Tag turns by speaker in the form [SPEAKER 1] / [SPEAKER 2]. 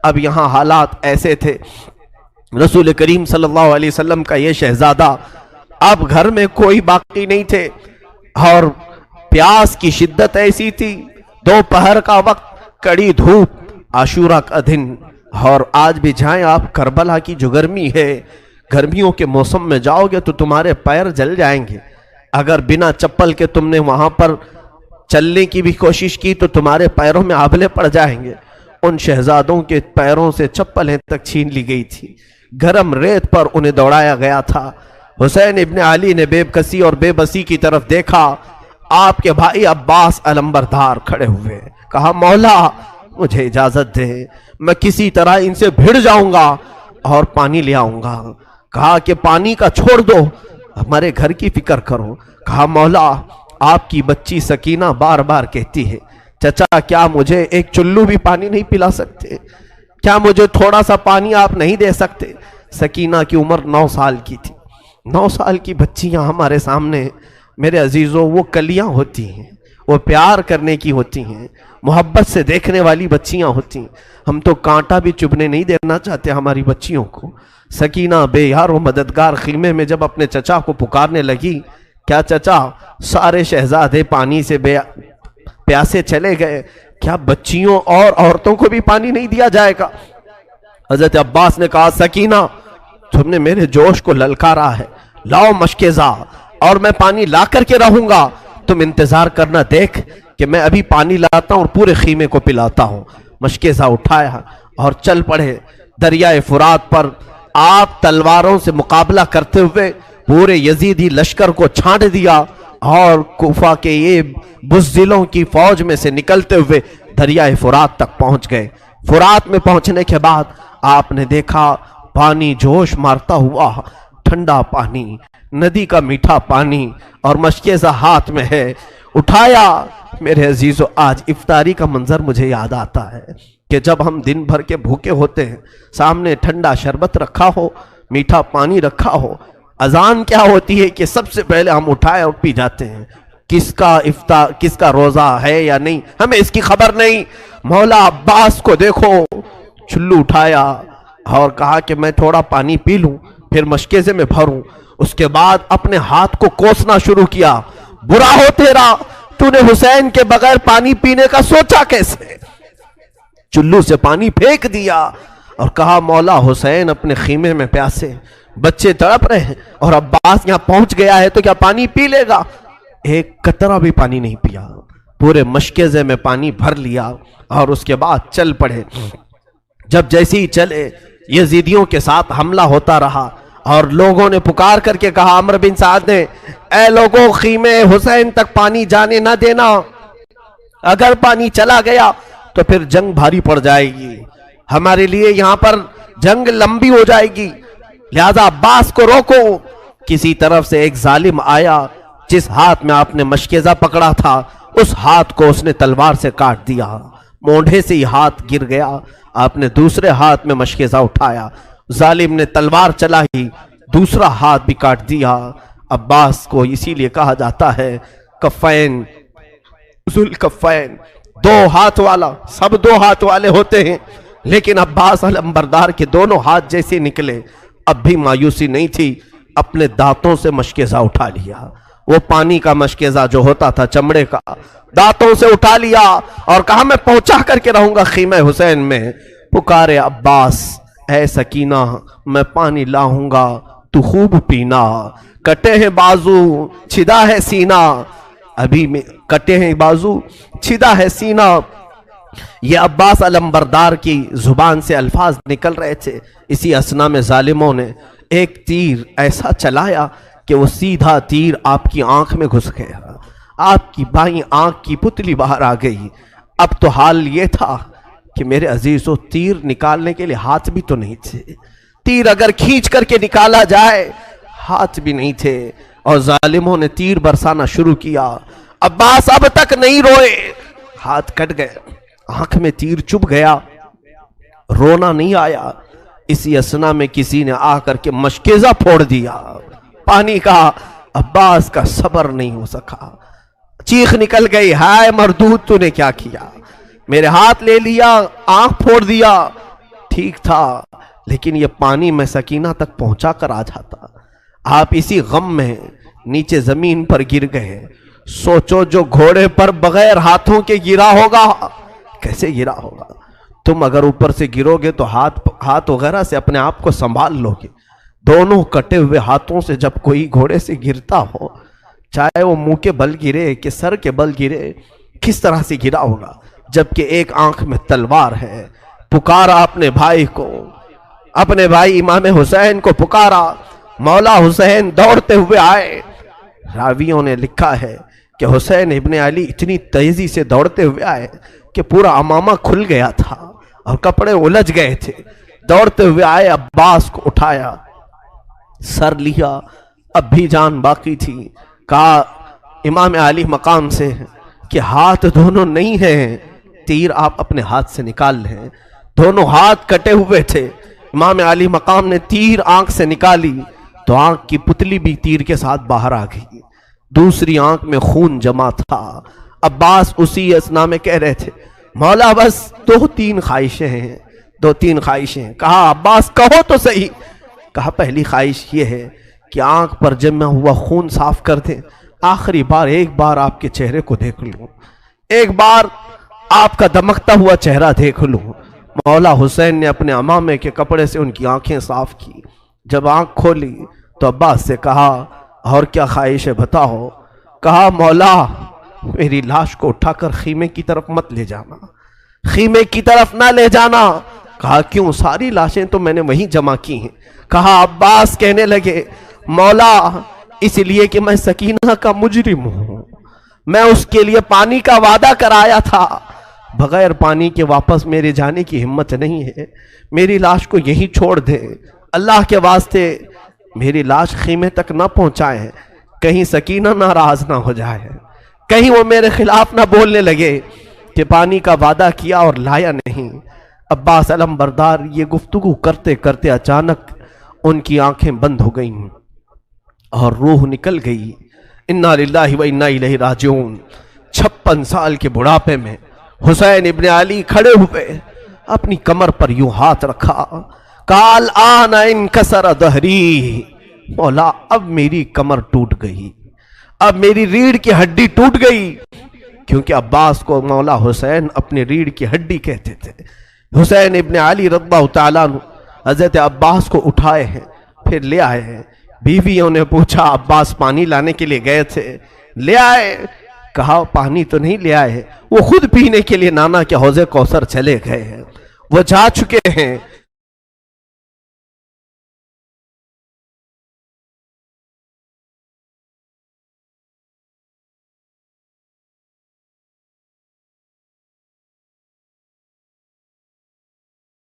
[SPEAKER 1] اب یہاں حالات ایسے تھے، رسول کریم صلی اللہ علیہ وسلم کا یہ شہزادہ، اب گھر میں کوئی باقی نہیں تھے، اور پیاس کی شدت ایسی تھی، دوپہر کا وقت، کڑی دھوپ، عاشورہ کا دن، اور آج بھی جائیں آپ کربلا کی جو گرمی ہے، گرمیوں کے موسم میں جاؤ گے تو تمہارے پیر جل جائیں گے، اگر بنا چپل کے تم نے وہاں پر چلنے کی بھی کوشش کی تو تمہارے پیروں میں آبلے پڑ جائیں گے۔ ان شہزادوں کے پیروں سے چپلیں تک چھین لی گئی تھی، گرم ریت پر انہیں دوڑایا گیا تھا۔ حسین ابن علی نے بے کسی اور بے بسی کی طرف دیکھا، آپ کے بھائی عباس علمبردار کھڑے ہوئے، کہا مولا مجھے اجازت دے، میں کسی طرح ان سے بھڑ جاؤں گا اور پانی لے آؤں گا۔ کہا کہ پانی کا چھوڑ دو، ہمارے گھر کی فکر کرو۔ کہا مولا آپ کی بچی سکینہ بار بار کہتی ہے چچا کیا مجھے ایک چلو بھی پانی نہیں پلا سکتے، کیا مجھے تھوڑا سا پانی آپ نہیں دے سکتے؟ سکینہ کی عمر 9 سال کی تھی۔ 9 سال کی بچیاں ہمارے سامنے میرے عزیزوں وہ کلیاں ہوتی ہیں، وہ پیار کرنے کی ہوتی ہیں، محبت سے دیکھنے والی بچیاں ہوتی ہیں۔ ہم تو کانٹا بھی چبھنے نہیں دینا چاہتے ہماری بچیوں کو۔ سکینہ بے یار و مددگار خیمے میں جب اپنے چچا کو پکارنے لگی، کیا چچا سارے شہزادے پانی سے پیاسے چلے گئے، کیا بچیوں اور عورتوں کو بھی پانی نہیں دیا جائے گا؟ حضرت عباس نے کہا سکینہ تم نے میرے جوش کو للکارا ہے، لاؤ مشکیزہ اور میں پانی لا کر کے رہوں گا، تم انتظار کرنا دیکھ کہ میں ابھی پانی لاتا ہوں اور پورے خیمے کو پلاتا ہوں۔ مشکیزہ اٹھایا اور چل پڑے دریائے فرات پر۔ آپ تلواروں سے مقابلہ کرتے ہوئے پورے یزیدی لشکر کو چھانٹ دیا اور کوفہ کے یہ بزدلوں کی فوج میں سے نکلتے ہوئے دریائے فرات تک پہنچ گئے۔ فرات میں پہنچنے کے بعد آپ نے دیکھا پانی جوش مارتا ہوا، ٹھنڈا پانی، ندی کا میٹھا پانی، اور مشکیزہ ہاتھ میں ہے۔ اٹھایا۔ میرے عزیزو آج افطاری کا منظر مجھے یاد آتا ہے کہ جب ہم دن بھر کے بھوکے ہوتے ہیں، سامنے ٹھنڈا شربت رکھا ہو، میٹھا پانی رکھا ہو، اذان کیا ہوتی ہے کہ سب سے پہلے ہم اٹھائے اور پی جاتے ہیں۔ کس کا روزہ ہے یا نہیں ہمیں اس کی خبر نہیں۔ مولا عباس کو دیکھو، چلو اٹھایا اور کہا کہ میں تھوڑا پانی پی لوں پھر مشکیزے میں بھروں۔ اس کے بعد اپنے ہاتھ کو کوسنا شروع کیا، برا ہو تیرا، تو نے حسین کے بغیر پانی پینے کا سوچا کیسے؟ چلو سے پانی پھینک دیا اور کہا مولا حسین اپنے خیمے میں پیاسے، بچے تڑپ رہے ہیں اور عباس یہاں پہنچ گیا ہے تو کیا پانی پی لے گا؟ ایک قطرہ بھی پانی نہیں پیا، پورے مشکیزے میں پانی بھر لیا اور اس کے بعد چل پڑے۔ جب جیسے ہی چلے یزیدیوں کے ساتھ حملہ ہوتا رہا اور لوگوں نے پکار کر کے کہا، عمرو بن سعد نے، اے لوگوں خیمے حسین تک پانی جانے نہ دینا، اگر پانی چلا گیا تو پھر جنگ بھاری پڑ جائے گی، ہمارے لیے یہاں پر جنگ لمبی ہو جائے گی، لہذا عباس کو روکو۔ کسی طرف سے ایک ظالم آیا، جس ہاتھ میں آپ نے مشکیزہ پکڑا تھا اس ہاتھ کو اس نے تلوار سے کاٹ دیا، مونڈھے سے ہی ہاتھ گر گیا۔ آپ نے دوسرے ہاتھ میں مشکیزہ اٹھایا، ظالم نے تلوار چلائی، دوسرا ہاتھ بھی کاٹ دیا۔ عباس کو اسی لیے کہا جاتا ہے کفین، ذوالکفین، 2 ہاتھ والا، سب 2 ہاتھ والے ہوتے ہیں، لیکن عباس علمبردار کے دونوں ہاتھ جیسے نکلے، اب بھی مایوسی نہیں تھی، اپنے دانتوں سے مشکیزہ اٹھا لیا۔ وہ پانی کا مشکیزہ جو ہوتا تھا چمڑے کا، دانتوں سے اٹھا لیا اور کہا میں پہنچا کر کے رہوں گا خیمہ حسین میں۔ پکارے عباس، اے سکینہ میں پانی لاؤں گا تو خوب پینا، کٹے ہیں بازو چھدا ہے سینہ، ابھی میں کٹے ہیں بازو چھدا ہے سینہ۔ یہ عباس علمبردار کی زبان سے الفاظ نکل رہے تھے، اسی اسنا میں ظالموں نے ایک تیر ایسا چلایا کہ وہ سیدھا تیر آپ کی آنکھ میں گھس گیا، آپ کی بائیں آنکھ کی پتلی باہر آ گئی۔ اب تو حال یہ تھا کہ میرے عزیزو تیر نکالنے کے لیے ہاتھ بھی تو نہیں تھے، تیر اگر کھینچ کر کے نکالا جائے ہاتھ بھی نہیں تھے، اور ظالموں نے تیر برسانا شروع کیا۔ عباس اب تک نہیں روئے، ہاتھ کٹ گئے، آنکھ میں تیر چبھ گیا، رونا نہیں آیا۔ اسی اسنا میں کسی نے آ کر کے مشکیزہ پھوڑ دیا، پانی کا۔ عباس کا صبر نہیں ہو سکا، چیخ نکل گئی، ہائے مردود تو نے کیا کیا، میرے ہاتھ لے لیا، آنکھ پھوڑ دیا۔ ٹھیک تھا لیکن یہ پانی میں سکینہ تک پہنچا کر آ جاتا. آپ اسی غم میں نیچے زمین پر گر گئے. سوچو جو گھوڑے پر بغیر ہاتھوں کے گرا ہوگا کیسے گرا ہوگا. تم اگر اوپر سے گرو گے تو ہاتھ وغیرہ سے اپنے آپ کو سنبھال لو گے. دونوں کٹے ہوئے ہاتھوں سے جب کوئی گھوڑے سے گرتا ہو, چاہے وہ منہ کے بل گرے کہ سر کے بل گرے, کس طرح سے گرا ہوگا. جبکہ ایک آنکھ میں تلوار ہے. پکارا اپنے بھائی کو, اپنے بھائی امام حسین کو پکارا. مولا حسین دوڑتے ہوئے آئے. راویوں نے لکھا ہے کہ حسین ابن علی اتنی تیزی سے دوڑتے ہوئے آئے کہ پورا امامہ کھل گیا تھا اور کپڑے الجھ گئے تھے. دوڑتے ہوئے آئے, عباس کو اٹھایا, سر لیا, اب بھی جان باقی تھی. کہا امام علی مقام سے کہ ہاتھ دونوں نہیں ہیں, تیر آپ اپنے ہاتھ سے نکال لیں. دونوں ہاتھ کٹے ہوئے تھے. امام علی مقام نے تیر آنکھ سے نکالی تو آنکھ کی پتلی بھی تیر کے ساتھ باہر آ گئی. دوسری آنکھ میں خون جمع تھا. عباس اسی اسنا میں کہہ رہے تھے مولا بس دو تین خواہشیں ہیں. کہا عباس کہو تو صحیح. کہا پہلی خواہش یہ ہے کہ آنکھ پر جمع ہوا خون صاف کر دیں. آخری بار ایک بار آپ کے چہرے کو دیکھ لوں, ایک بار آپ کا دمکتا ہوا چہرہ دیکھ لوں. مولا حسین نے اپنے عمامے کے کپڑے سے ان کی آنکھیں صاف کی. جب آنکھ کھولی تو عباس سے کہا اور کیا خواہش ہے بتاؤ. کہا مولا میری لاش کو اٹھا کر خیمے کی طرف مت لے جانا, خیمے کی طرف نہ لے جانا. کہا کیوں, ساری لاشیں تو میں نے وہیں جمع کی ہیں. کہا عباس کہنے لگے مولا اس لیے کہ میں سکینہ کا مجرم ہوں, میں اس کے لیے پانی کا وعدہ کرایا تھا, بغیر پانی کے واپس میرے جانے کی ہمت نہیں ہے. میری لاش کو یہیں چھوڑ دے, اللہ کے واسطے میری لاش خیمے تک نہ پہنچائے, کہیں سکینہ ناراض نہ ہو جائے, کہیں وہ میرے خلاف نہ بولنے لگے کہ پانی کا وعدہ کیا اور لایا نہیں. عباس علم بردار یہ گفتگو کرتے کرتے اچانک ان کی آنکھیں بند ہو گئیں اور روح نکل گئی. انا للہ و انا الیہ راجعون. 56 سال کے بڑھاپے میں حسین ابن علی کھڑے ہوئے, اپنی کمر پر یوں ہاتھ رکھا. کہا الآن انکسر ظہری, مولا اب میری کمر ٹوٹ گئی, اب میری ریڑھ کی ہڈی ٹوٹ گئی. کیونکہ عباس کو مولا حسین اپنی ریڑھ کی ہڈی کہتے تھے. حسین ابن علی رضی اللہ تعالیٰ عنہ حضرت عباس کو اٹھائے ہیں, پھر لے آئے ہیں. بیویوں نے پوچھا عباس پانی لانے کے لیے گئے تھے, لے آئے. کہا پانی تو نہیں لے آئے, وہ خود پینے کے لیے نانا کے حوض کوثر چلے گئے ہیں, وہ جا چکے ہیں.